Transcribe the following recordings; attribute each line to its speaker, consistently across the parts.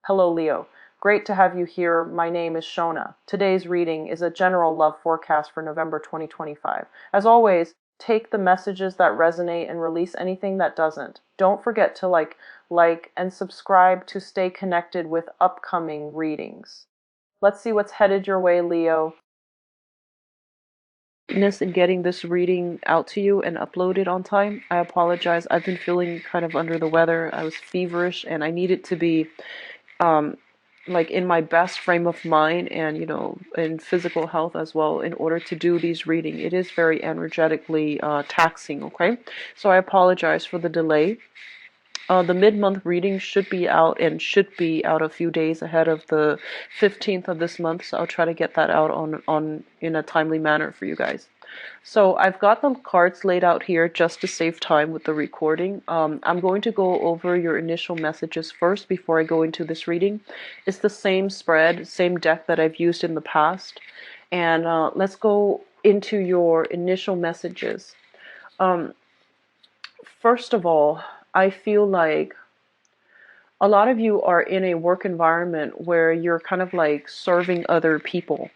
Speaker 1: Hello, Leo. Great to have you here. My name is Shona. Today's reading is a general love forecast for November 2025. As always, take the messages that resonate and release anything that doesn't. Don't forget to like, and subscribe to stay connected with upcoming readings. Let's see what's headed your way, Leo. In getting this reading out to you and uploaded on time. I apologize. I've been feeling kind of under the weather. I was feverish and I needed to be like in my best frame of mind and in physical health as well in order to do these reading. It is very energetically taxing. Okay, so I apologize for the delay. The mid-month reading should be out a few days ahead of the 15th of this month, so I'll try to get that out on in a timely manner for you guys. So I've got the cards laid out here just to save time with the recording. I'm going to go over your initial messages first before I go into this reading. It's the same spread, same deck that I've used in the past. And let's go into your initial messages. First of all, I feel like a lot of you are in a work environment where you're kind of like serving other people.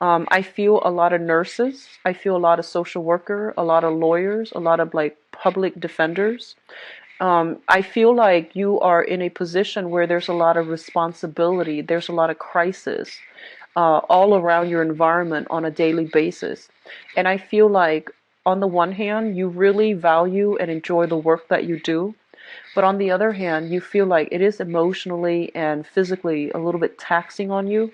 Speaker 1: I feel a lot of nurses. I feel a lot of social worker, a lot of lawyers, a lot of like public defenders. I feel like you are in a position where there's a lot of responsibility. There's a lot of crisis all around your environment on a daily basis. And I feel like on the one hand, you really value and enjoy the work that you do. But on the other hand, you feel like it is emotionally and physically a little bit taxing on you.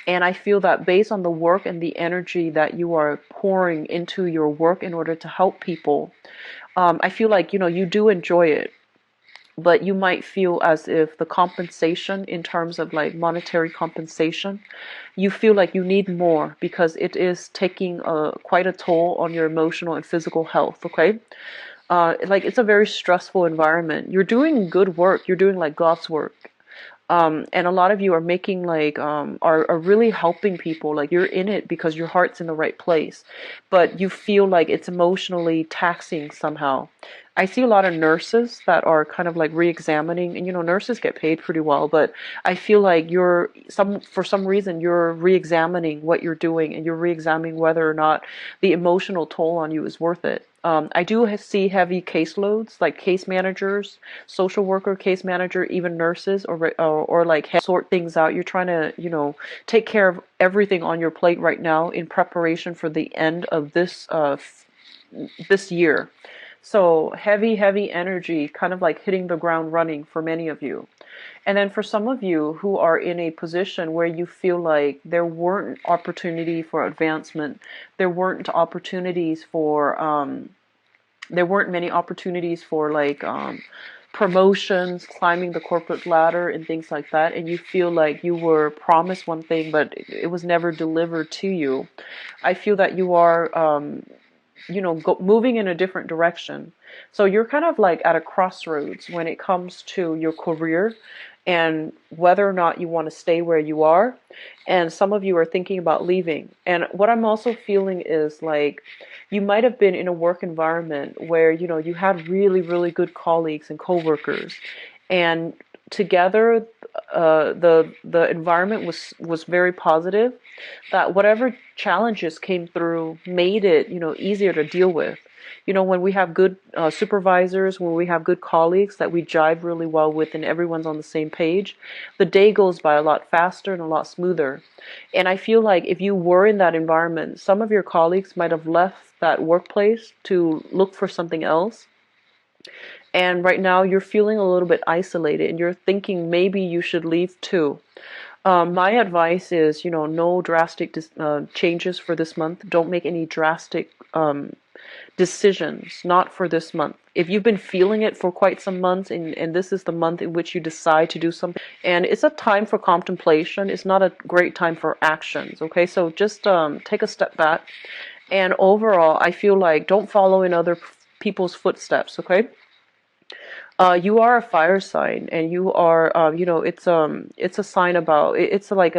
Speaker 1: And I feel that based on the work and the energy that you are pouring into your work in order to help people, I feel like, you do enjoy it. But you might feel as if the compensation in terms of like monetary compensation, you feel like you need more because it is taking quite a toll on your emotional and physical health, okay? Like it's a very stressful environment. You're doing good work. You're doing like God's work. And a lot of you are making like are really helping people. Like you're in it because your heart's in the right place, but you feel like it's emotionally taxing somehow. I see a lot of nurses that are kind of like re-examining, and nurses get paid pretty well, but I feel like for some reason you're re-examining what you're doing, and you're re-examining whether or not the emotional toll on you is worth it. I do see heavy caseloads, like case managers, social worker, case manager, even nurses, or like sort things out. You're trying to, take care of everything on your plate right now in preparation for the end of this year. So heavy energy, kind of like hitting the ground running for many of you. And then for some of you who are in a position where you feel like there weren't opportunity for advancement, there weren't many opportunities for like promotions, climbing the corporate ladder and things like that, and you feel like you were promised one thing but it was never delivered to you. I feel that you are moving in a different direction. So you're kind of like at a crossroads when it comes to your career and whether or not you want to stay where you are. And some of you are thinking about leaving. And what I'm also feeling is like you might have been in a work environment where, you had really, really good colleagues and coworkers. And together, the environment was very positive, that whatever challenges came through made it easier to deal with. When we have good supervisors, when we have good colleagues that we jive really well with and everyone's on the same page, the day goes by a lot faster and a lot smoother. And I feel like if you were in that environment, some of your colleagues might have left that workplace to look for something else. And right now you're feeling a little bit isolated and you're thinking maybe you should leave too. My advice is, no drastic changes for this month. Don't make any drastic decisions, not for this month. If you've been feeling it for quite some months and this is the month in which you decide to do something, and it's a time for contemplation, it's not a great time for actions, okay? So just take a step back. And overall, I feel like don't follow in other people's footsteps, okay? You are a fire sign, and you are, it's a sign about, it's like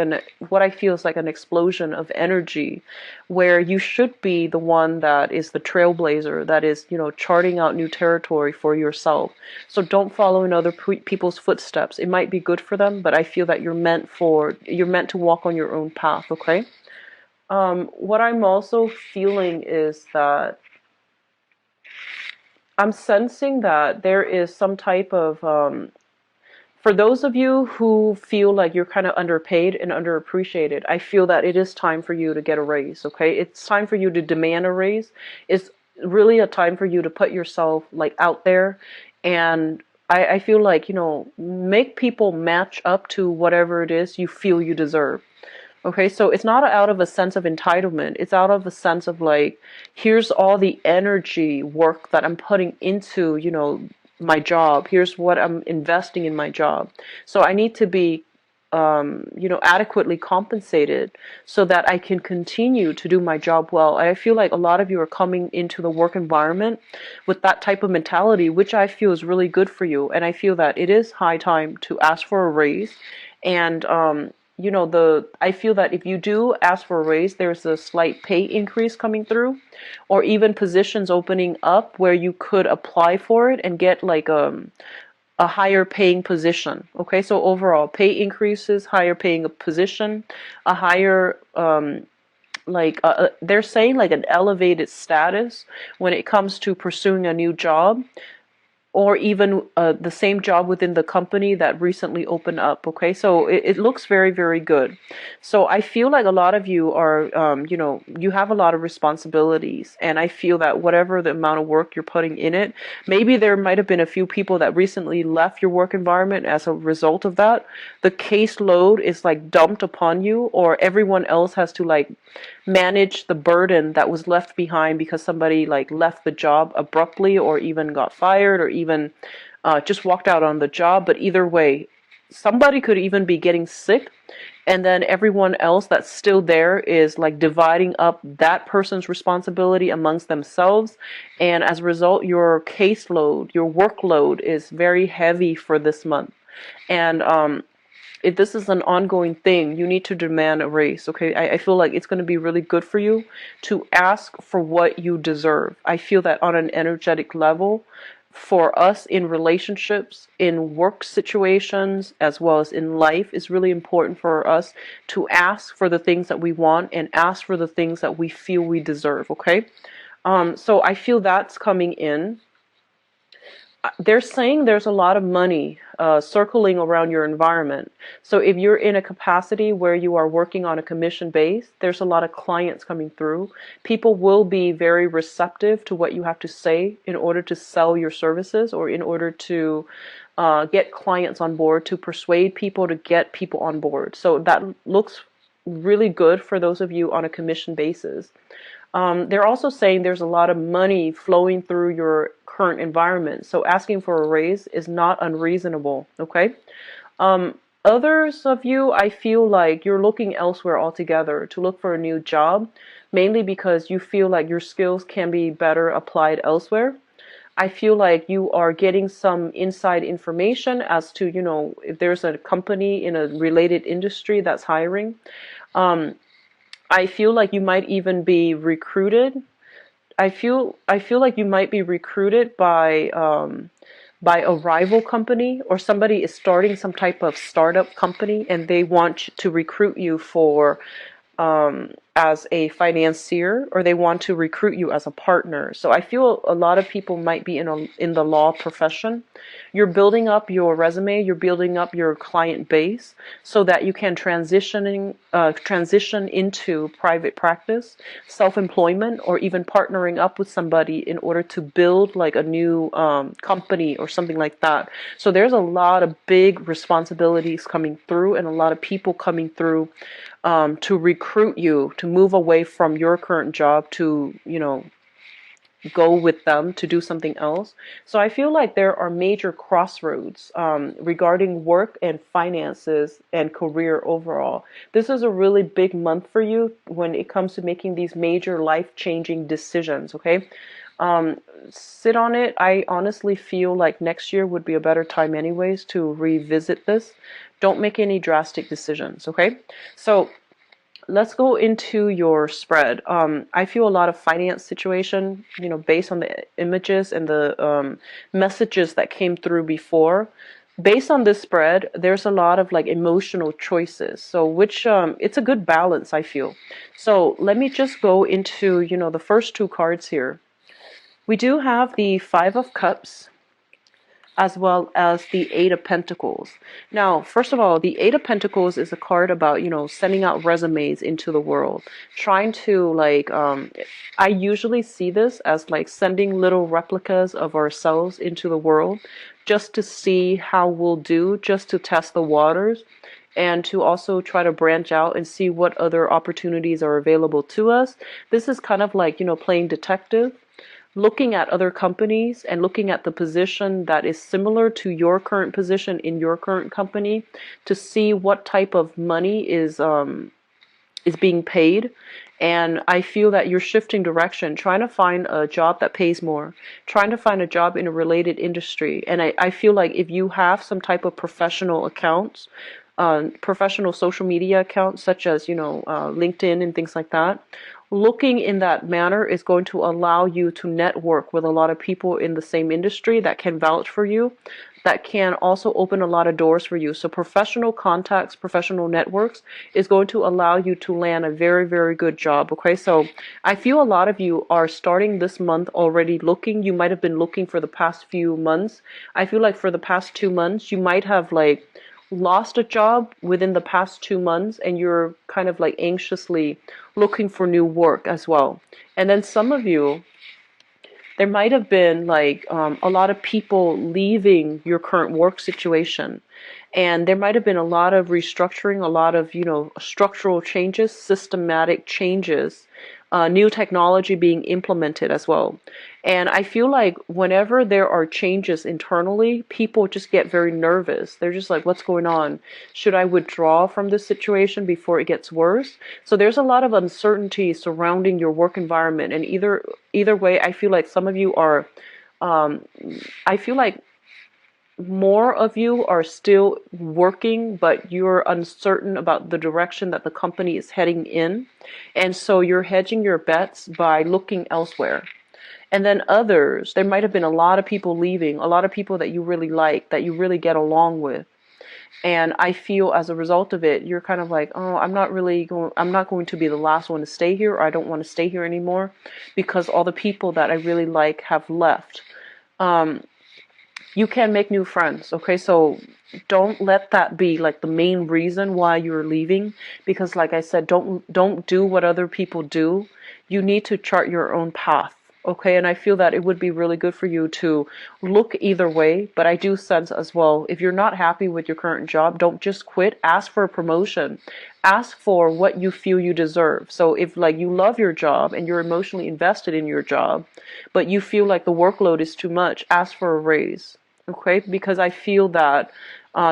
Speaker 1: what I feel is like an explosion of energy, where you should be the one that is the trailblazer, that is, charting out new territory for yourself. So don't follow in other people's footsteps. It might be good for them, but I feel that you're meant to walk on your own path. Okay. What I'm also feeling is that I'm sensing that there is some type of, for those of you who feel like you're kind of underpaid and underappreciated, I feel that it is time for you to get a raise, okay? It's time for you to demand a raise. It's really a time for you to put yourself like out there, and I feel like, make people match up to whatever it is you feel you deserve. Okay, so it's not out of a sense of entitlement. It's out of a sense of like, here's all the energy work that I'm putting into, my job. Here's what I'm investing in my job. So I need to be, adequately compensated so that I can continue to do my job well. I feel like a lot of you are coming into the work environment with that type of mentality, which I feel is really good for you. And I feel that it is high time to ask for a raise. And, I feel that if you do ask for a raise, there's a slight pay increase coming through, or even positions opening up where you could apply for it and get like a higher paying position. Okay, so overall pay increases, higher paying position, a higher they're saying like an elevated status when it comes to pursuing a new job, or even the same job within the company that recently opened up. Okay, so it looks very, very good. So I feel like a lot of you are, you have a lot of responsibilities, and I feel that whatever the amount of work you're putting in it, maybe there might have been a few people that recently left your work environment as a result of that. The caseload is like dumped upon you, or everyone else has to like manage the burden that was left behind because somebody like left the job abruptly, or even got fired, or even just walked out on the job. But either way, somebody could even be getting sick, and then everyone else that's still there is like dividing up that person's responsibility amongst themselves. And as a result, your caseload, your workload is very heavy for this month. And if this is an ongoing thing, you need to demand a raise. Okay, I feel like it's going to be really good for you to ask for what you deserve. I feel that on an energetic level, for us in relationships, in work situations, as well as in life, it's really important for us to ask for the things that we want and ask for the things that we feel we deserve. Okay, so I feel that's coming in. They're saying there's a lot of money circling around your environment. So if you're in a capacity where you are working on a commission base, there's a lot of clients coming through. People will be very receptive to what you have to say in order to sell your services, or in order to get clients on board, to persuade people, to get people on board. So that looks really good for those of you on a commission basis. They're also saying there's a lot of money flowing through your current environment. So asking for a raise is not unreasonable. Okay. Others of you, I feel like you're looking elsewhere altogether to look for a new job, mainly because you feel like your skills can be better applied elsewhere. I feel like you are getting some inside information as to, if there's a company in a related industry that's hiring. I feel like you might even be recruited. I feel like you might be recruited by a rival company, or somebody is starting some type of startup company and they want to recruit you for as a financier, or they want to recruit you as a partner. So I feel a lot of people might be in the law profession. You're building up your resume, you're building up your client base so that you can transition into private practice, self-employment, or even partnering up with somebody in order to build like a new company or something like that. So there's a lot of big responsibilities coming through, and a lot of people coming through to recruit you to move away from your current job to, go with them to do something else. So I feel like there are major crossroads regarding work and finances and career overall. This is a really big month for you when it comes to making these major life-changing decisions, okay? Sit on it. I honestly feel like next year would be a better time anyways to revisit this. Don't make any drastic decisions, okay? So let's go into your spread. I feel a lot of finance situation, based on the images and the messages that came through before. Based on this spread, there's a lot of like emotional choices. So which it's a good balance, I feel. So let me just go into, the first two cards here. We do have the Five of Cups as well as the Eight of Pentacles. Now, first of all, the Eight of Pentacles is a card about, sending out resumes into the world, trying to like, I usually see this as like sending little replicas of ourselves into the world just to see how we'll do, just to test the waters, and to also try to branch out and see what other opportunities are available to us. This is kind of like, playing detective, looking at other companies and looking at the position that is similar to your current position in your current company to see what type of money is being paid. And I feel that you're shifting direction, trying to find a job that pays more, trying to find a job in a related industry. And I feel like if you have some type of professional accounts, professional social media accounts such as, LinkedIn and things like that, looking in that manner is going to allow you to network with a lot of people in the same industry that can vouch for you, that can also open a lot of doors for you. So professional contacts, professional networks is going to allow you to land a very, very good job. Okay, so I feel a lot of you are starting this month already looking. You might have been looking for the past few months. I feel like for the past 2 months, you might have like lost a job within the past 2 months and you're kind of like anxiously looking for new work as well. And then some of you, there might have been like a lot of people leaving your current work situation, and there might have been a lot of restructuring, a lot of structural changes, systematic changes, new technology being implemented as well. And I feel like whenever there are changes internally, people just get very nervous. They're just like, what's going on? Should I withdraw from this situation before it gets worse? So there's a lot of uncertainty surrounding your work environment. And either way, I feel like some of you are, I feel like more of you are still working, but you're uncertain about the direction that the company is heading in. And so you're hedging your bets by looking elsewhere. And then others, there might have been a lot of people leaving, a lot of people that you really like, that you really get along with. And I feel as a result of it, you're kind of like, oh, I'm not going to be the last one to stay here, or I don't want to stay here anymore because all the people that I really like have left. You can make new friends, okay? So don't let that be like the main reason why you're leaving, because like I said, don't do what other people do. You need to chart your own path, okay? And I feel that it would be really good for you to look either way, but I do sense as well, if you're not happy with your current job, don't just quit. Ask for a promotion. Ask for what you feel you deserve. So if like you love your job and you're emotionally invested in your job, but you feel like the workload is too much, ask for a raise. Okay, because I feel that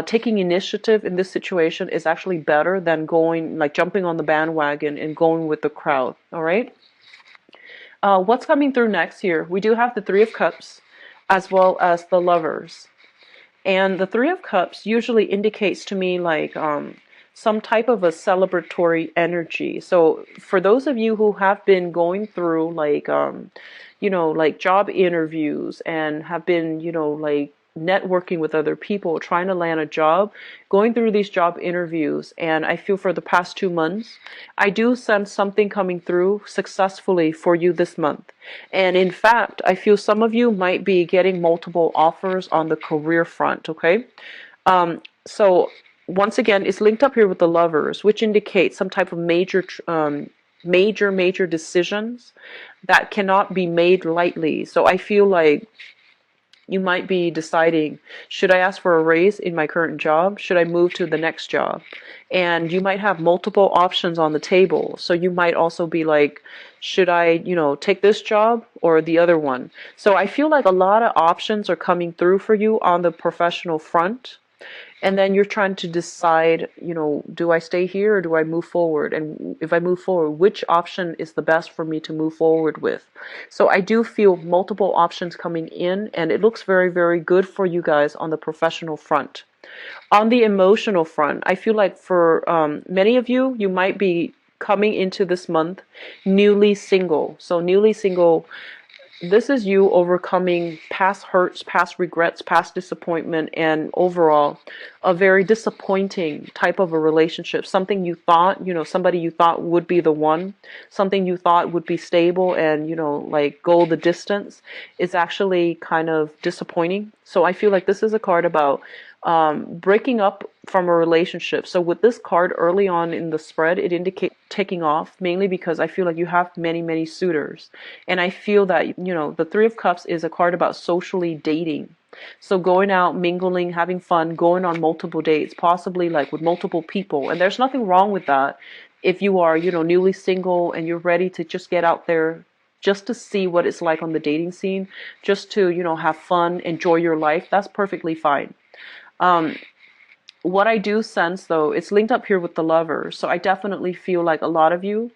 Speaker 1: taking initiative in this situation is actually better than jumping on the bandwagon and going with the crowd. All right. What's coming through next here? We do have the Three of Cups as well as the Lovers. And the Three of Cups usually indicates to me like some type of a celebratory energy. So for those of you who have been going through like job interviews and have been, like networking with other people, trying to land a job, going through these job interviews, and I feel for the past 2 months, I do sense something coming through successfully for you this month. And in fact, I feel some of you might be getting multiple offers on the career front, okay? So once again, it's linked up here with the Lovers, which indicates some type of major decisions that cannot be made lightly. So I feel like you might be deciding, should I ask for a raise in my current job? Should I move to the next job? And you might have multiple options on the table. So you might also be like, should I, take this job or the other one? So I feel like a lot of options are coming through for you on the professional front. And then you're trying to decide, do I stay here or do I move forward? And if I move forward, which option is the best for me to move forward with? So I do feel multiple options coming in, and it looks very, very good for you guys on the professional front. On the emotional front, I feel like for many of you, you might be coming into this month newly single. So newly single, this is you overcoming past hurts, past regrets, past disappointment, and overall a very disappointing type of a relationship. Something you thought, somebody you thought would be the one, something you thought would be stable and, like go the distance, is actually kind of disappointing. So I feel like this is a card about breaking up from a relationship. So with this card early on in the spread, it indicates taking off, mainly because I feel like you have many, many suitors. And I feel that, the Three of Cups is a card about socially dating. So going out, mingling, having fun, going on multiple dates, possibly like with multiple people. And there's nothing wrong with that if you are, newly single and you're ready to just get out there just to see what it's like on the dating scene, just to, have fun, enjoy your life. That's perfectly fine. What I do sense, though, it's linked up here with the Lovers. So I definitely feel like a lot of you,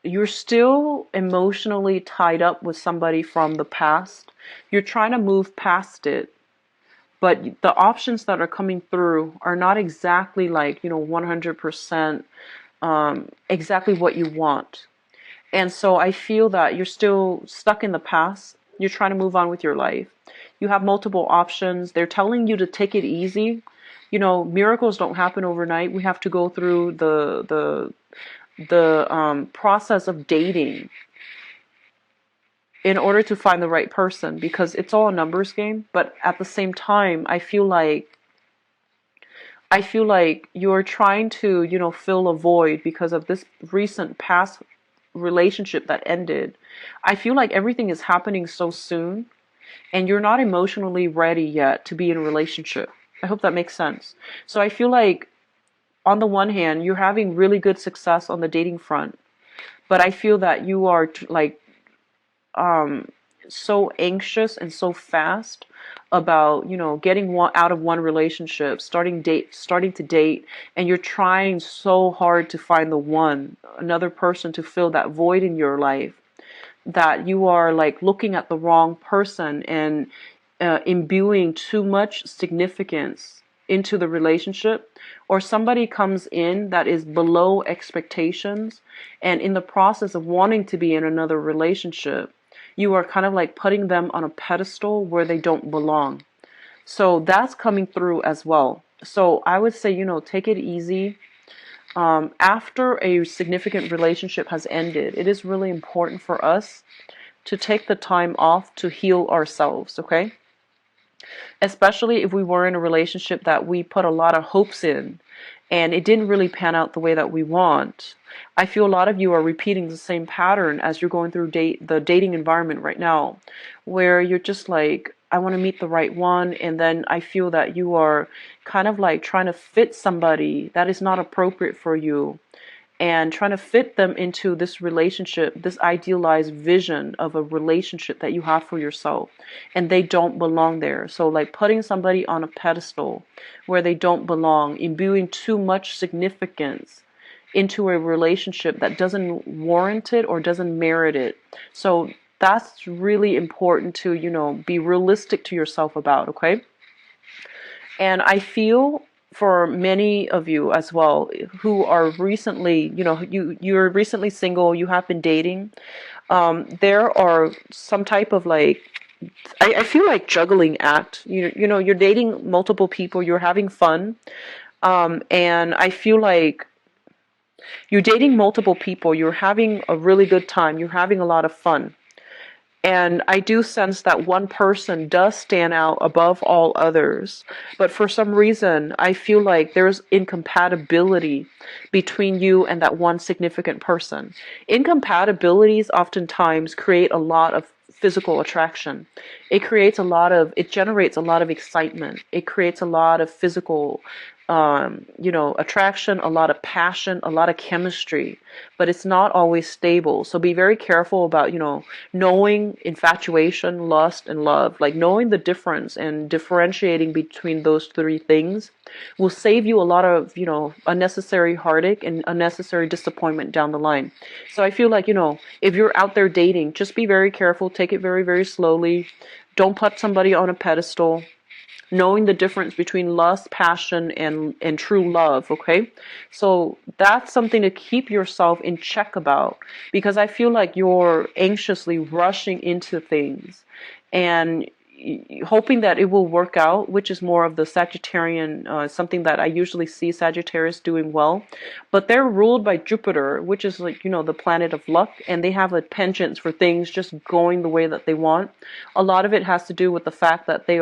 Speaker 1: you're still emotionally tied up with somebody from the past. You're trying to move past it, but the options that are coming through are not exactly like, 100% exactly what you want. And so I feel that you're still stuck in the past. You're trying to move on with your life. You have multiple options. They're telling you to take it easy. Miracles don't happen overnight. We have to go through the process of dating in order to find the right person, because it's all a numbers game. But at the same time, I feel like you're trying to, fill a void because of this recent past relationship that ended. I feel like everything is happening so soon and you're not emotionally ready yet to be in a relationship. I hope that makes sense. So I feel like on the one hand, you're having really good success on the dating front, but I feel that you are like so anxious and so fast about getting out of one relationship, starting to date, and you're trying so hard to find another person to fill that void in your life, that you are like looking at the wrong person and imbuing too much significance into the relationship, or somebody comes in that is below expectations, and in the process of wanting to be in another relationship, you are kind of like putting them on a pedestal where they don't belong. So that's coming through as well. So I would say, take it easy. After a significant relationship has ended, it is really important for us to take the time off to heal ourselves, okay? Especially if we were in a relationship that we put a lot of hopes in and it didn't really pan out the way that we want. I feel a lot of you are repeating the same pattern as you're going through the dating environment right now, where you're just like, I want to meet the right one, and then I feel that you are kind of like trying to fit somebody that is not appropriate for you, and trying to fit them into this relationship, this idealized vision of a relationship that you have for yourself, and they don't belong there. So like putting somebody on a pedestal where they don't belong, imbuing too much significance into a relationship that doesn't warrant it or doesn't merit it. So that's really important to, be realistic to yourself about, okay? And I feel for many of you as well who are recently, you're recently single, you have been dating, there are some type of like, I feel like juggling act. You're dating multiple people, you're having fun, and I feel like you're dating multiple people, you're having a really good time, you're having a lot of fun. And I do sense that one person does stand out above all others. But for some reason, I feel like there's incompatibility between you and that one significant person. Incompatibilities oftentimes create a lot of physical attraction. it generates a lot of excitement. It creates a lot of physical, attraction, a lot of passion, a lot of chemistry, but it's not always stable. So be very careful about, knowing infatuation, lust, and love, like knowing the difference and differentiating between those three things will save you a lot of, unnecessary heartache and unnecessary disappointment down the line. So I feel like, if you're out there dating, just be very careful, take it very, very slowly. Don't put somebody on a pedestal. Knowing the difference between lust, passion, and true love, okay? So that's something to keep yourself in check about, because I feel like you're anxiously rushing into things and hoping that it will work out, which is more of the Sagittarian, something that I usually see Sagittarius doing well. But they're ruled by Jupiter, which is like, the planet of luck, and they have a penchant for things just going the way that they want. A lot of it has to do with the fact that they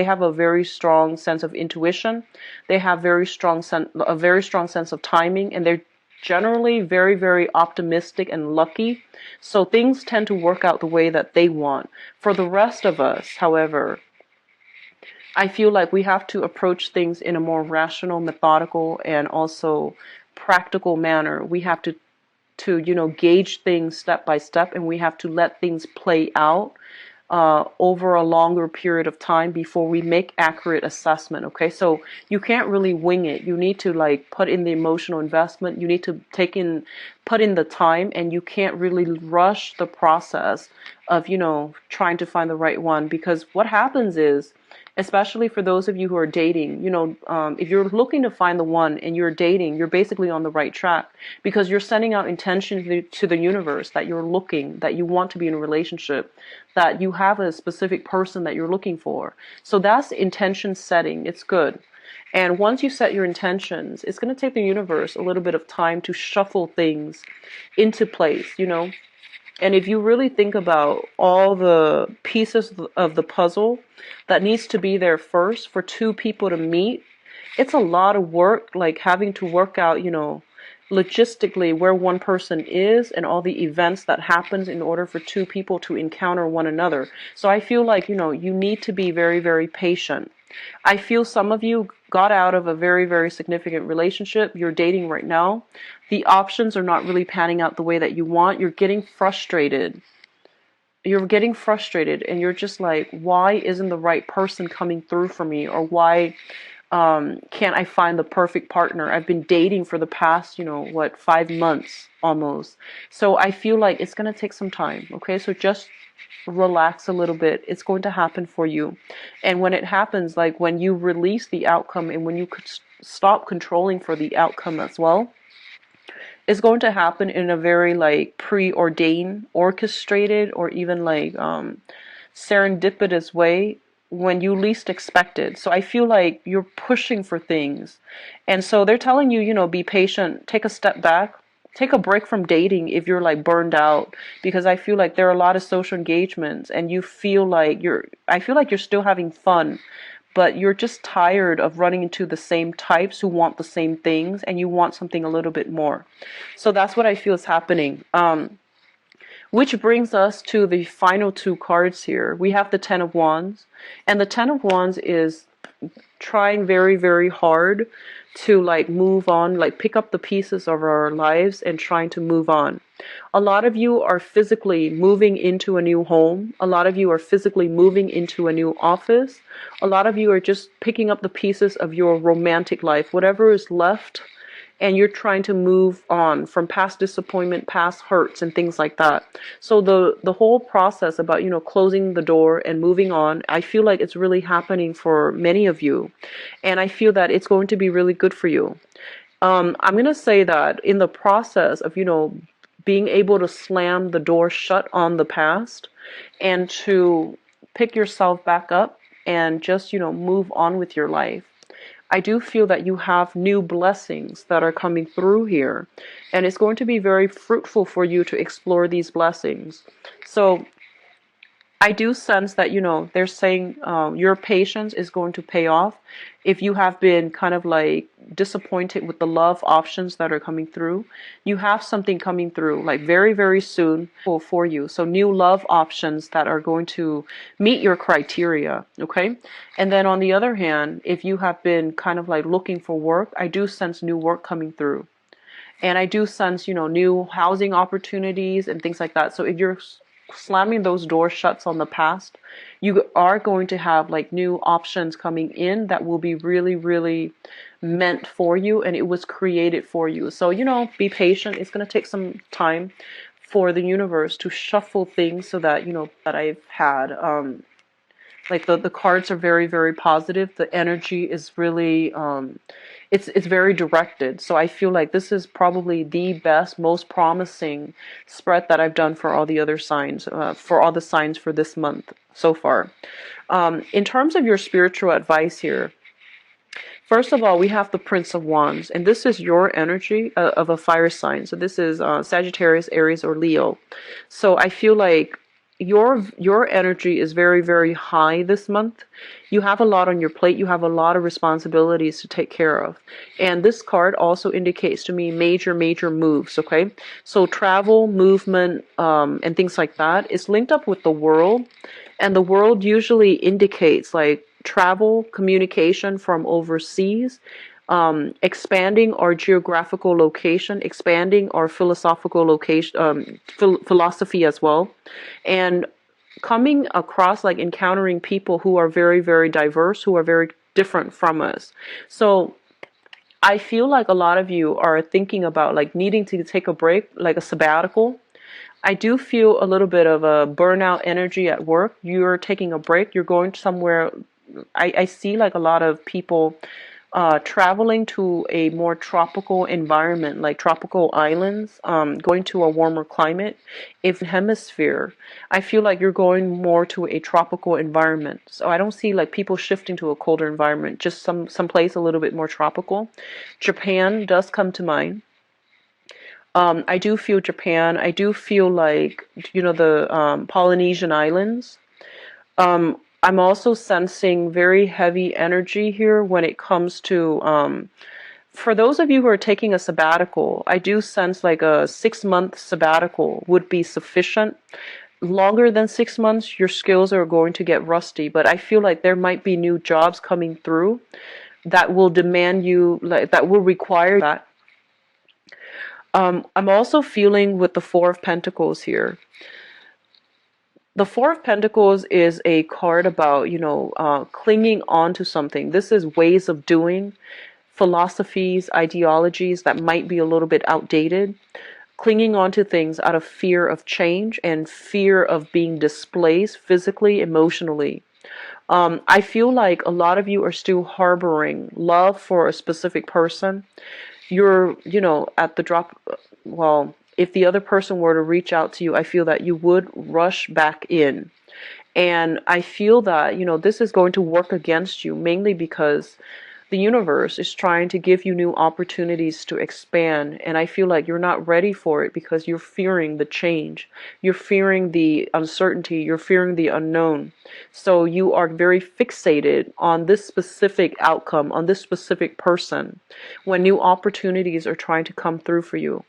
Speaker 1: have a very strong sense of intuition. They have a very strong sense of timing, and they're generally very, very optimistic and lucky. So things tend to work out the way that they want. For the rest of us, however, I feel like we have to approach things in a more rational, methodical, and also practical manner. We have to gauge things step by step, and we have to let things play out over a longer period of time before we make accurate assessment. Okay, so you can't really wing it. You need to like put in the emotional investment. You need to put in the time, and you can't really rush the process of trying to find the right one, because what happens is, especially for those of you who are dating, if you're looking to find the one and you're dating, you're basically on the right track, because you're sending out intention to the universe that you're looking, that you want to be in a relationship, that you have a specific person that you're looking for. So that's intention setting. It's good. And once you set your intentions, it's going to take the universe a little bit of time to shuffle things into place. And if you really think about all the pieces of the puzzle that needs to be there first for two people to meet, it's a lot of work, like having to work out, logistically where one person is and all the events that happens in order for two people to encounter one another. So I feel like, you need to be very, very patient. I feel some of you got out of a very, very significant relationship. You're dating right now. The options are not really panning out the way that you want. You're getting frustrated. And you're just like, why isn't the right person coming through for me? Or why can't I find the perfect partner? I've been dating for the past, 5 months almost. So I feel like it's going to take some time. Okay, so just relax a little bit. It's going to happen for you. And when it happens, like when you release the outcome and when you could stop controlling for the outcome as well, it's going to happen in a very like preordained, orchestrated, or even like serendipitous way when you least expect it. So I feel like you're pushing for things. And so they're telling you, be patient, take a step back, take a break from dating if you're like burned out, because I feel like there are a lot of social engagements and I feel like you're still having fun, but you're just tired of running into the same types who want the same things, and you want something a little bit more. So that's what I feel is happening. Which brings us to the final two cards here. We have the Ten of Wands, and the Ten of Wands is trying very, very hard to like move on, like pick up the pieces of our lives and trying to move on. A lot of you are physically moving into a new home. A lot of you are physically moving into a new office. A lot of you are just picking up the pieces of your romantic life, whatever is left, and you're trying to move on from past disappointment, past hurts, and things like that. So the whole process about, closing the door and moving on, I feel like it's really happening for many of you. And I feel that it's going to be really good for you. I'm going to say that in the process of, being able to slam the door shut on the past and to pick yourself back up and just, move on with your life, I do feel that you have new blessings that are coming through here, and it's going to be very fruitful for you to explore these blessings. So I do sense that, they're saying your patience is going to pay off. If you have been kind of like disappointed with the love options that are coming through, you have something coming through like very, very soon for you. So new love options that are going to meet your criteria. Okay. And then on the other hand, if you have been kind of like looking for work, I do sense new work coming through. And I do sense, new housing opportunities and things like that. So if you're slamming those doors shuts on the past, you are going to have like new options coming in that will be really, really meant for you, and it was created for you. So, be patient. It's going to take some time for the universe to shuffle things so that, that I've had. Like the cards are very, very positive. The energy is really it's very directed. So I feel like this is probably the best, most promising spread that I've done for all the other signs, for all the signs for this month so far. In terms of your spiritual advice here, first of all, we have the Prince of Wands, and this is your energy of a fire sign. So this is Sagittarius, Aries, or Leo. So I feel like your energy is very, very high this month. You have a lot on your plate. You have a lot of responsibilities to take care of. And this card also indicates to me major, major moves, okay? So travel, movement, and things like that is linked up with the world. And the world usually indicates like travel, communication from overseas, expanding our geographical location, expanding our philosophical location, philosophy as well, and coming across like encountering people who are very, very diverse, who are very different from us. So I feel like a lot of you are thinking about like needing to take a break, like a sabbatical. I do feel a little bit of a burnout energy at work. You're taking a break. You're going somewhere. I see like a lot of people traveling to a more tropical environment, like tropical islands, going to a warmer climate. If hemisphere, I feel like you're going more to a tropical environment. So I don't see like people shifting to a colder environment, just some place a little bit more tropical. Japan does come to mind. I do feel Japan. I do feel like, the Polynesian islands. I'm also sensing very heavy energy here when it comes to, for those of you who are taking a sabbatical, I do sense like a 6-month sabbatical would be sufficient. Longer than 6 months, your skills are going to get rusty, but I feel like there might be new jobs coming through that will demand you, like, that will require that. I'm also feeling with the Four of Pentacles here. The Four of Pentacles is a card about, clinging on to something. This is ways of doing, philosophies, ideologies that might be a little bit outdated. Clinging on to things out of fear of change and fear of being displaced physically, emotionally. I feel like a lot of you are still harboring love for a specific person. You're, at the drop, well, if the other person were to reach out to you, I feel that you would rush back in. And I feel that, this is going to work against you, mainly because the universe is trying to give you new opportunities to expand. And I feel like you're not ready for it because you're fearing the change. You're fearing the uncertainty. You're fearing the unknown. So you are very fixated on this specific outcome, on this specific person, when new opportunities are trying to come through for you.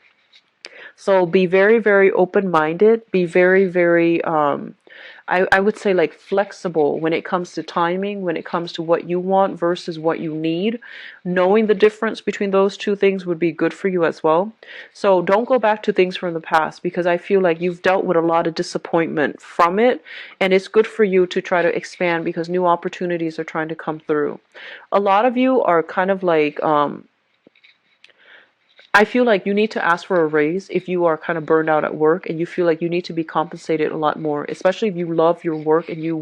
Speaker 1: So be very, very open-minded. Be very, very, I would say like flexible when it comes to timing, when it comes to what you want versus what you need. Knowing the difference between those two things would be good for you as well. So don't go back to things from the past, because I feel like you've dealt with a lot of disappointment from it. And it's good for you to try to expand because new opportunities are trying to come through. A lot of you are kind of like, I feel like you need to ask for a raise if you are kind of burned out at work and you feel like you need to be compensated a lot more, especially if you love your work and you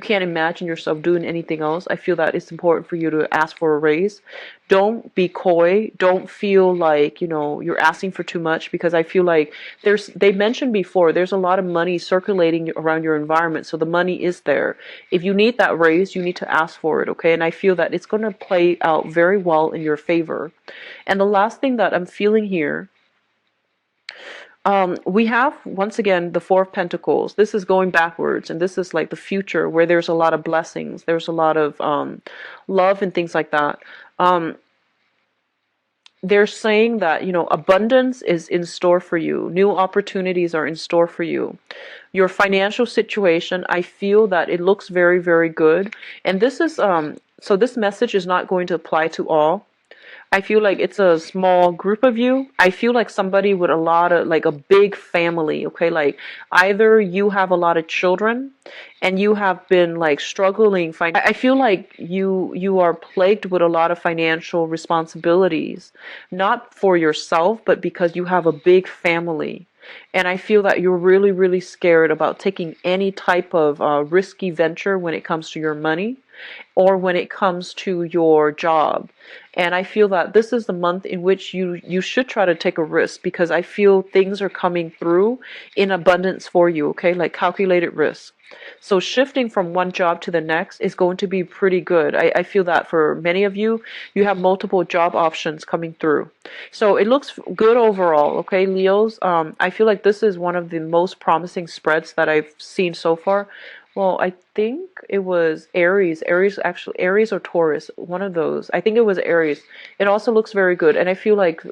Speaker 1: can't imagine yourself doing anything else. I feel that it's important for you to ask for a raise. Don't be coy. Don't feel like, you're asking for too much, because I feel like they mentioned before, there's a lot of money circulating around your environment. So the money is there. If you need that raise, you need to ask for it. Okay. And I feel that it's going to play out very well in your favor. And the last thing that I'm feeling here, We have, once again, the Four of Pentacles. This is going backwards, and this is like the future where there's a lot of blessings. There's a lot of love and things like that. Um, they're saying that, abundance is in store for you. New opportunities are in store for you. Your financial situation, I feel that it looks very, very good. And this is, so this message is not going to apply to all. I feel like it's a small group of you. I feel like somebody with a lot of, like a big family, okay? Like either you have a lot of children and you have been like struggling. I feel like you are plagued with a lot of financial responsibilities, not for yourself, but because you have a big family. And I feel that you're really, really scared about taking any type of risky venture when it comes to your money or when it comes to your job. And I feel that this is the month in which you should try to take a risk, because I feel things are coming through in abundance for you, okay? Like calculated risk. So shifting from one job to the next is going to be pretty good. I feel that for many of you, you have multiple job options coming through. So it looks good overall, okay, Leos? I feel like this is one of the most promising spreads that I've seen so far. Well, I think it was Aries. Aries or Taurus, one of those. I think it was Aries. It also looks very good. And I feel like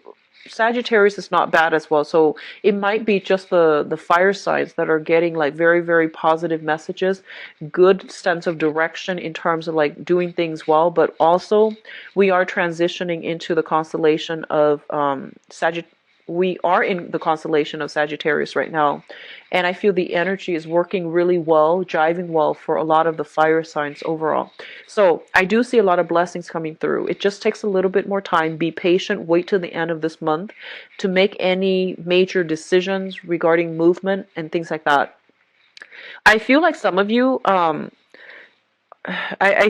Speaker 1: Sagittarius is not bad as well. So it might be just the fire signs that are getting like very, very positive messages, good sense of direction in terms of like doing things well. But also we are transitioning into the constellation of Sagittarius. We are in the constellation of Sagittarius right now, and I feel the energy is working really well, jiving well for a lot of the fire signs overall. So I do see a lot of blessings coming through. It just takes a little bit more time. Be patient. Wait till the end of this month to make any major decisions regarding movement and things like that. I feel like some of you, I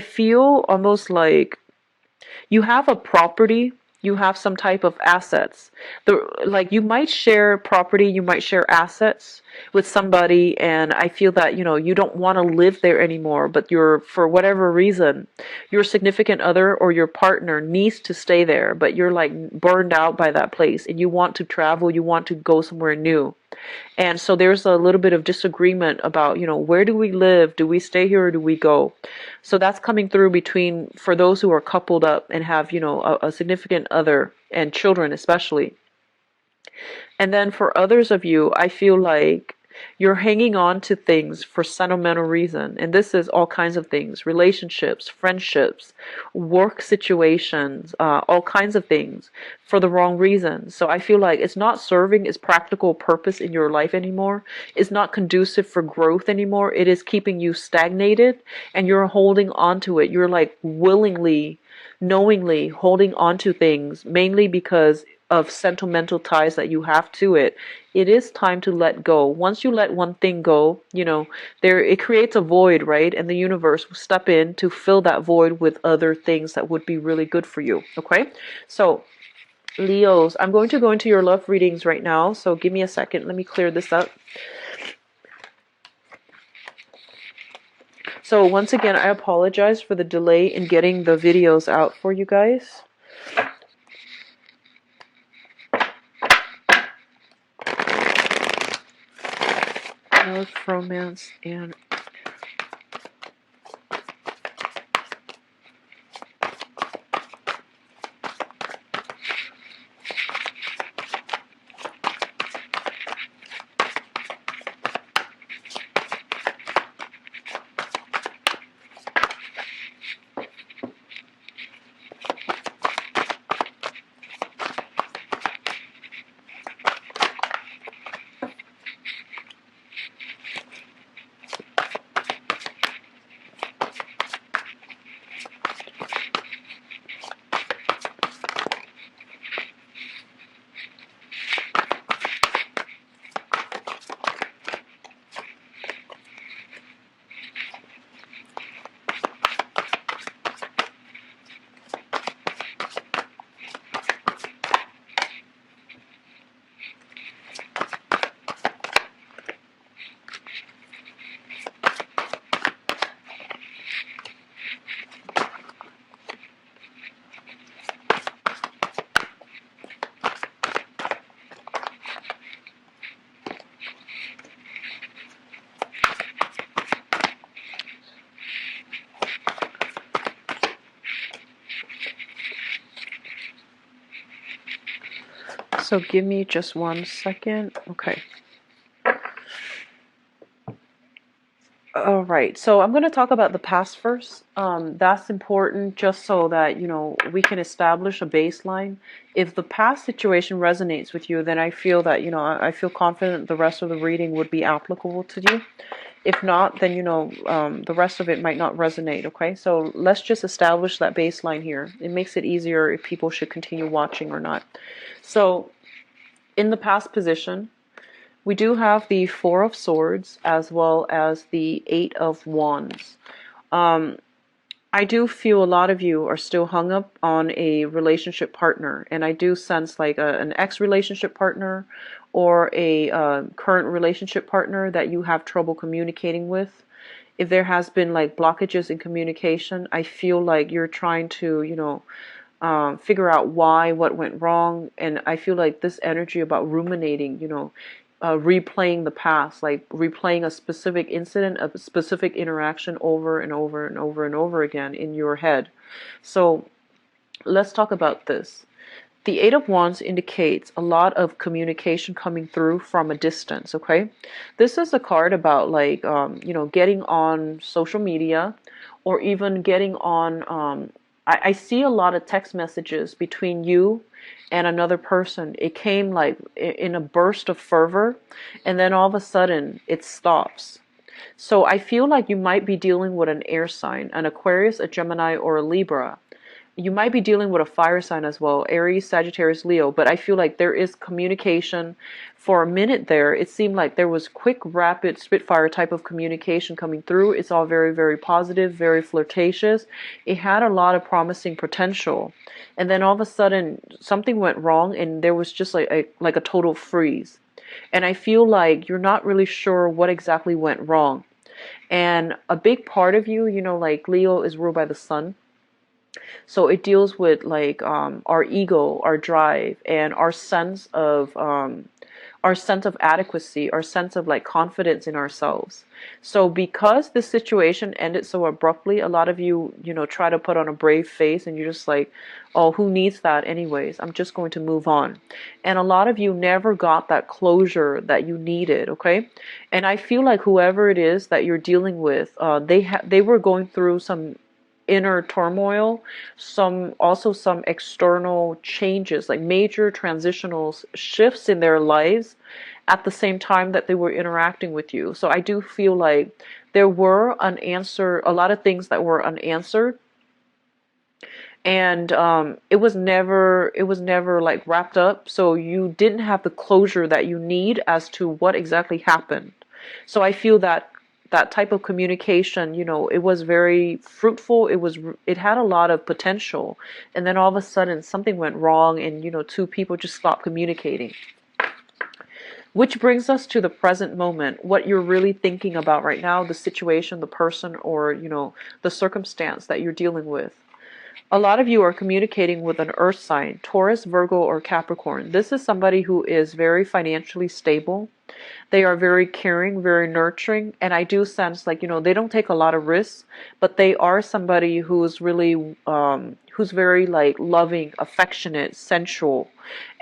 Speaker 1: feel almost like you have a property, you have some type of assets. Like you might share property, you might share assets with somebody, and I feel that, you don't want to live there anymore, but for whatever reason, your significant other or your partner needs to stay there, but you're like burned out by that place and you want to travel, you want to go somewhere new. And so there's a little bit of disagreement about, where do we live? Do we stay here or do we go? So that's coming through between, for those who are coupled up and have, a significant other and children especially. And then for others of you, I feel like you're hanging on to things for sentimental reason. And this is all kinds of things: relationships, friendships, work situations, all kinds of things for the wrong reasons. So I feel like it's not serving its practical purpose in your life anymore. It's not conducive for growth anymore. It is keeping you stagnated and you're holding on to it. You're like willingly, knowingly holding on to things, mainly because of sentimental ties that you have to it. It is time to let go. Once you let one thing go, it creates a void, right? And the universe will step in to fill that void with other things that would be really good for you. Okay? So, Leos, I'm going to go into your love readings right now. So give me a second. Let me clear this up. So once again, I apologize for the delay in getting the videos out for you guys. Love, romance, and So give me just 1 second. Okay. All right, so I'm going to talk about the past first. That's important just so that, we can establish a baseline. If the past situation resonates with you, then I feel that, I feel confident the rest of the reading would be applicable to you. If not, then, the rest of it might not resonate, okay? So let's just establish that baseline here. It makes it easier if people should continue watching or not. So in the past position, we do have the Four of Swords as well as the Eight of Wands. Um, I do feel a lot of you are still hung up on a relationship partner, and I do sense like an ex-relationship partner or a current relationship partner that you have trouble communicating with. If there has been like blockages in communication, I feel like you're trying to, figure out why, what went wrong, and I feel like this energy about ruminating, replaying the past, like replaying a specific incident, a specific interaction over and over and over and over again in your head. So let's talk about this. The Eight of Wands indicates a lot of communication coming through from a distance, okay? This is a card about like, getting on social media or even getting on, I see a lot of text messages between you and another person. It came like in a burst of fervor, and then all of a sudden it stops. So I feel like you might be dealing with an air sign, an Aquarius, a Gemini, or a Libra. You might be dealing with a fire sign as well, Aries, Sagittarius, Leo, but I feel like there is communication. For a minute there, it seemed like there was quick, rapid, spitfire type of communication coming through. It's all very, very positive, very flirtatious. It had a lot of promising potential. And then all of a sudden, something went wrong, and there was just like a total freeze. And I feel like you're not really sure what exactly went wrong. And a big part of you, like Leo is ruled by the sun. So it deals with like our ego, our drive, and our sense of adequacy, our sense of like confidence in ourselves. So because this situation ended so abruptly, a lot of you, try to put on a brave face, and you're just like, oh, who needs that anyways? I'm just going to move on. And a lot of you never got that closure that you needed, okay? And I feel like whoever it is that you're dealing with, they were going through some inner turmoil, some external changes, like major transitional shifts in their lives at the same time that they were interacting with you. So I do feel like there were a lot of things that were unanswered, and it was never like wrapped up, so you didn't have the closure that you need as to what exactly happened. So I feel that type of communication, it was very fruitful. It had a lot of potential, and then all of a sudden something went wrong, and two people just stopped communicating. Which brings us to the present moment, what you're really thinking about right now, the situation, the person, or the circumstance that you're dealing with. A lot of you are communicating with an earth sign, Taurus, Virgo, or Capricorn. This is somebody who is very financially stable. They are very caring, very nurturing, and I do sense like, they don't take a lot of risks, but they are somebody who's really, who's very like loving, affectionate, sensual,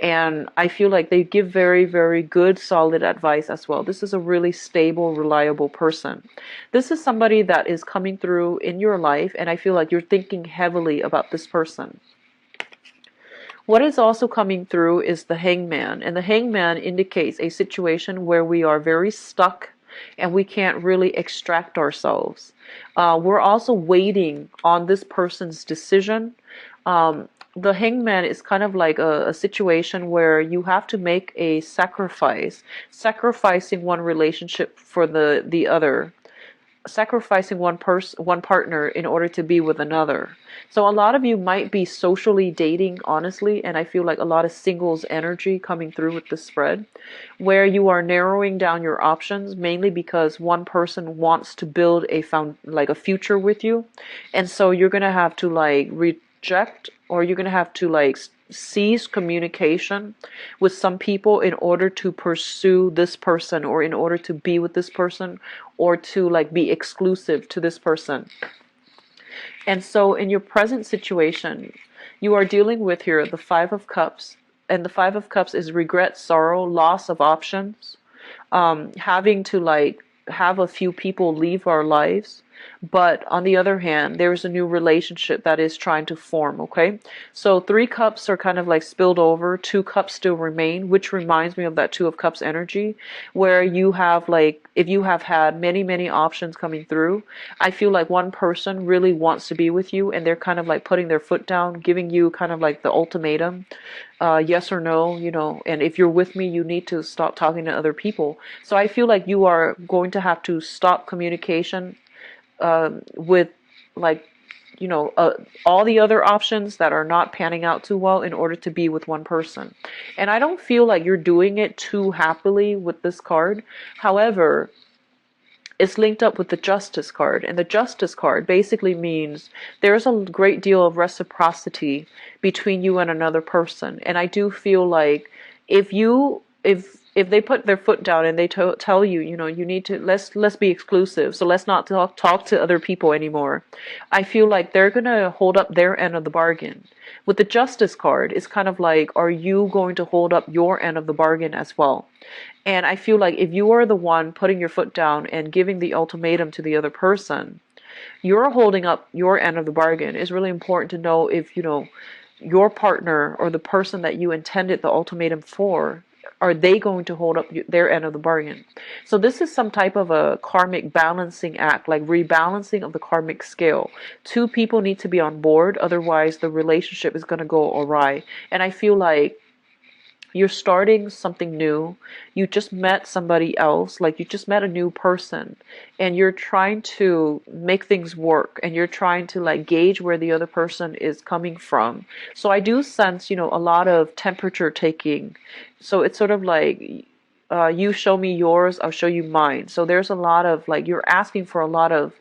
Speaker 1: and I feel like they give very, very good, solid advice as well. This is a really stable, reliable person. This is somebody that is coming through in your life, and I feel like you're thinking heavily about this person. What is also coming through is the hangman, and the hangman indicates a situation where we are very stuck and we can't really extract ourselves. We're also waiting on this person's decision. The hangman is kind of like a situation where you have to make a sacrifice, sacrificing one relationship for the other, sacrificing one partner in order to be with another. So a lot of you might be socially dating, honestly, and I feel like a lot of singles energy coming through with this spread, where you are narrowing down your options mainly because one person wants to build a future with you, and so you're gonna have to like reject, or you're gonna have to like cease communication with some people in order to pursue this person, or in order to be with this person, or to like be exclusive to this person. And so in your present situation, you are dealing with here the Five of Cups, and the Five of Cups is regret, sorrow, loss of options, having to like have a few people leave our lives. But on the other hand, there's a new relationship that is trying to form, okay? So three cups are kind of like spilled over, two cups still remain, which reminds me of that Two of Cups energy, where you have like, if you have had many, many options coming through, I feel like one person really wants to be with you and they're kind of like putting their foot down, giving you kind of like the ultimatum, yes or no, and if you're with me, you need to stop talking to other people. So I feel like you are going to have to stop communication with like all the other options that are not panning out too well in order to be with one person. And I don't feel like you're doing it too happily with this card. However, it's linked up with the Justice card, and the Justice card basically means there's a great deal of reciprocity between you and another person. And I do feel like if they put their foot down and they tell you, you need to let's be exclusive, so let's not talk to other people anymore, I feel like they're gonna hold up their end of the bargain. With the Justice card, it's kind of like, are you going to hold up your end of the bargain as well? And I feel like if you are the one putting your foot down and giving the ultimatum to the other person, you're holding up your end of the bargain. It's really important to know if, your partner or the person that you intended the ultimatum for, are they going to hold up their end of the bargain? So this is some type of a karmic balancing act, like rebalancing of the karmic scale. Two people need to be on board, otherwise the relationship is going to go awry. And I feel like you're starting something new. You just met somebody else, like you just met a new person, and you're trying to make things work, and you're trying to like gauge where the other person is coming from. So I do sense, a lot of temperature taking. So it's sort of like, you show me yours, I'll show you mine. So there's a lot of like, you're asking for a lot of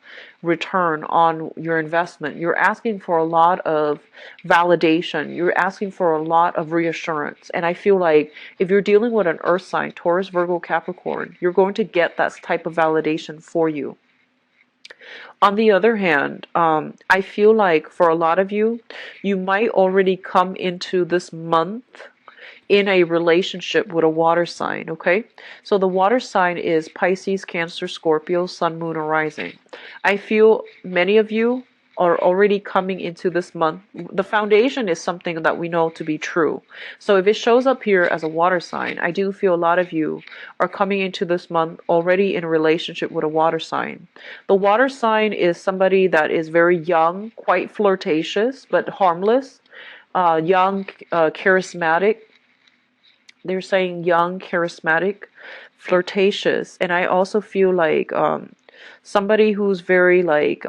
Speaker 1: return on your investment. You're asking for a lot of validation. You're asking for a lot of reassurance. And I feel like if you're dealing with an earth sign, Taurus, Virgo, Capricorn, you're going to get that type of validation for you. On the other hand, I feel like for a lot of you, you might already come into this month in a relationship with a water sign, okay? So the water sign is Pisces, Cancer, Scorpio, Sun, Moon, or Rising. I feel many of you are already coming into this month. The foundation is something that we know to be true. So if it shows up here as a water sign, I do feel a lot of you are coming into this month already in a relationship with a water sign. The water sign is somebody that is very young, quite flirtatious, but harmless, young, charismatic. They're saying young, charismatic, flirtatious. And I also feel like somebody who's very like,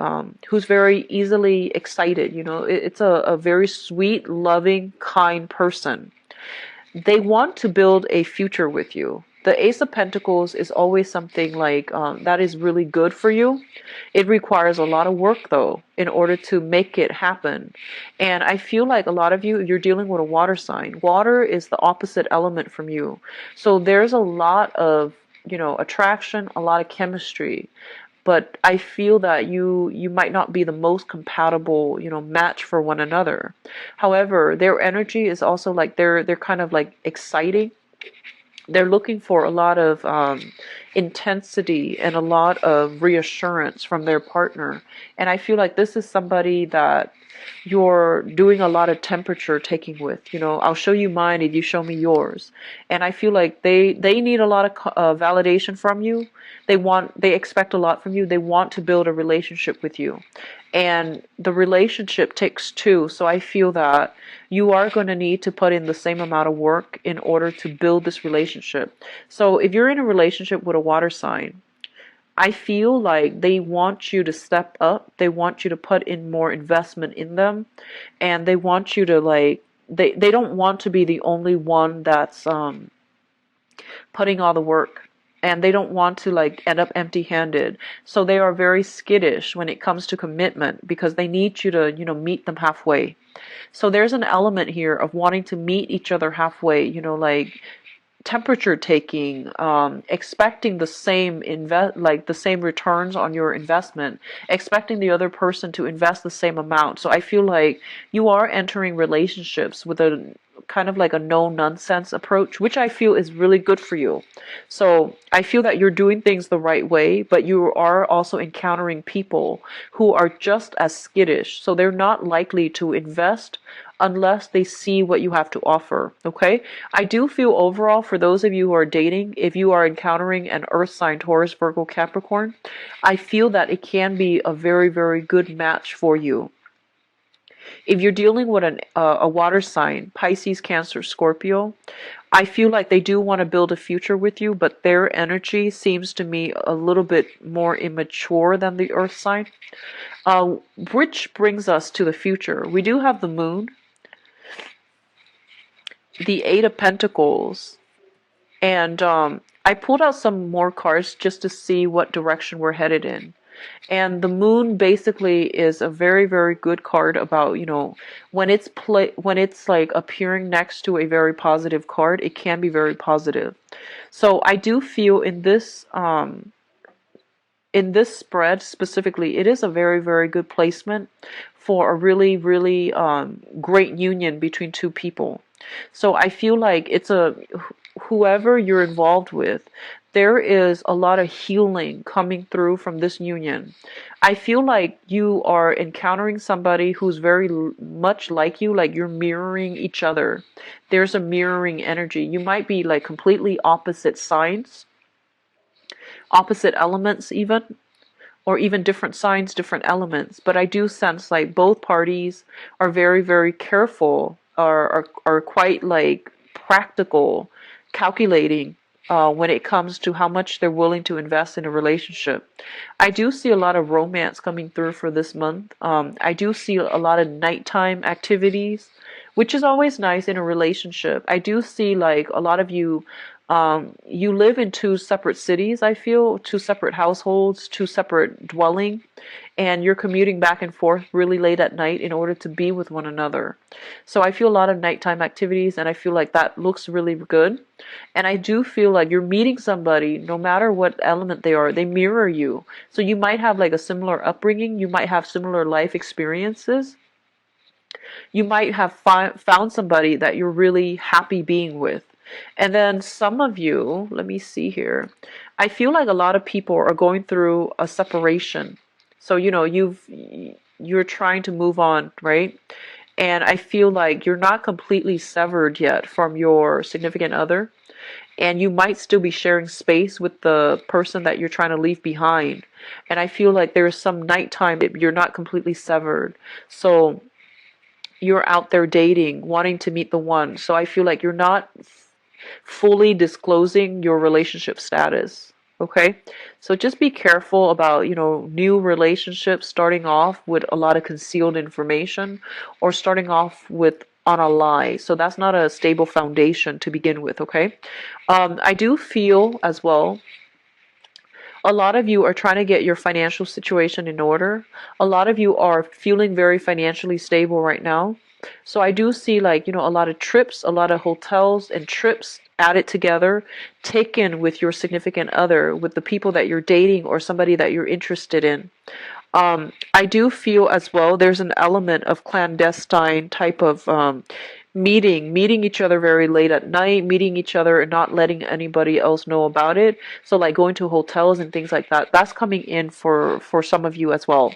Speaker 1: who's very easily excited. It's a very sweet, loving, kind person. They want to build a future with you. The Ace of Pentacles is always something like that is really good for you. It requires a lot of work, though, in order to make it happen. And I feel like a lot of you, you're dealing with a water sign. Water is the opposite element from you. So there's a lot of, attraction, a lot of chemistry. But I feel that you might not be the most compatible, match for one another. However, their energy is also like they're kind of like exciting. They're looking for a lot of intensity and a lot of reassurance from their partner. And I feel like this is somebody that you're doing a lot of temperature taking with. I'll show you mine if you show me yours. And I feel like they need a lot of validation from you. They expect a lot from you. They want to build a relationship with you. And the relationship takes two. So I feel that you are going to need to put in the same amount of work in order to build this relationship. So if you're in a relationship with a water sign, I feel like they want you to step up. They want you to put in more investment in them. And they want you to like, they don't want to be the only one that's putting all the work. And they don't want to like end up empty-handed. So they are very skittish when it comes to commitment because they need you to, meet them halfway. So there's an element here of wanting to meet each other halfway, like temperature taking, expecting the same the same returns on your investment, expecting the other person to invest the same amount. So I feel like you are entering relationships with kind of like a no nonsense approach, which I feel is really good for you. So I feel that you're doing things the right way, but you are also encountering people who are just as skittish. So they're not likely to invest unless they see what you have to offer. Okay. I do feel overall, for those of you who are dating, if you are encountering an earth sign, Taurus, Virgo, Capricorn, I feel that it can be a very, very good match for you. If you're dealing with a water sign, Pisces, Cancer, Scorpio, I feel like they do want to build a future with you, but their energy seems to me a little bit more immature than the earth sign. Uh, which brings us to the future. We do have the moon, the Eight of Pentacles, and I pulled out some more cards just to see what direction we're headed in. And the moon basically is a very, very good card about, when it's like appearing next to a very positive card, it can be very positive. So I do feel in this spread specifically, it is a very, very good placement for a really, really great union between two people. So I feel like whoever you're involved with, there is a lot of healing coming through from this union. I feel like you are encountering somebody who's very much like you, like you're mirroring each other. There's a mirroring energy. You might be like completely opposite signs, opposite elements even, or even different signs, different elements. But I do sense like both parties are very, very careful, are quite like practical, calculating when it comes to how much they're willing to invest in a relationship. I do see a lot of romance coming through for this month. I do see a lot of nighttime activities, which is always nice in a relationship. I do see like a lot of you, you live in two separate cities, I feel, two separate households, two separate dwelling, and you're commuting back and forth really late at night in order to be with one another. So I feel a lot of nighttime activities, and I feel like that looks really good. And I do feel like you're meeting somebody, no matter what element they are, they mirror you. So you might have like a similar upbringing, you might have similar life experiences. You might have found somebody that you're really happy being with. And then some of you, let me see here. I feel like a lot of people are going through a separation. So, you're trying to move on, right? And I feel like you're not completely severed yet from your significant other. And you might still be sharing space with the person that you're trying to leave behind. And I feel like there's some nighttime that you're not completely severed. So you're out there dating, wanting to meet the one. So I feel like you're not fully disclosing your relationship status. Okay? So just be careful about, new relationships starting off with a lot of concealed information or starting off with on a lie. So that's not a stable foundation to begin with, okay? I do feel as well a lot of you are trying to get your financial situation in order. A lot of you are feeling very financially stable right now. So I do see like, a lot of trips, a lot of hotels and trips added together, taken with your significant other, with the people that you're dating or somebody that you're interested in. I do feel as well there's an element of clandestine type of meeting each other very late at night, meeting each other and not letting anybody else know about it. So like going to hotels and things like that, that's coming in for some of you as well.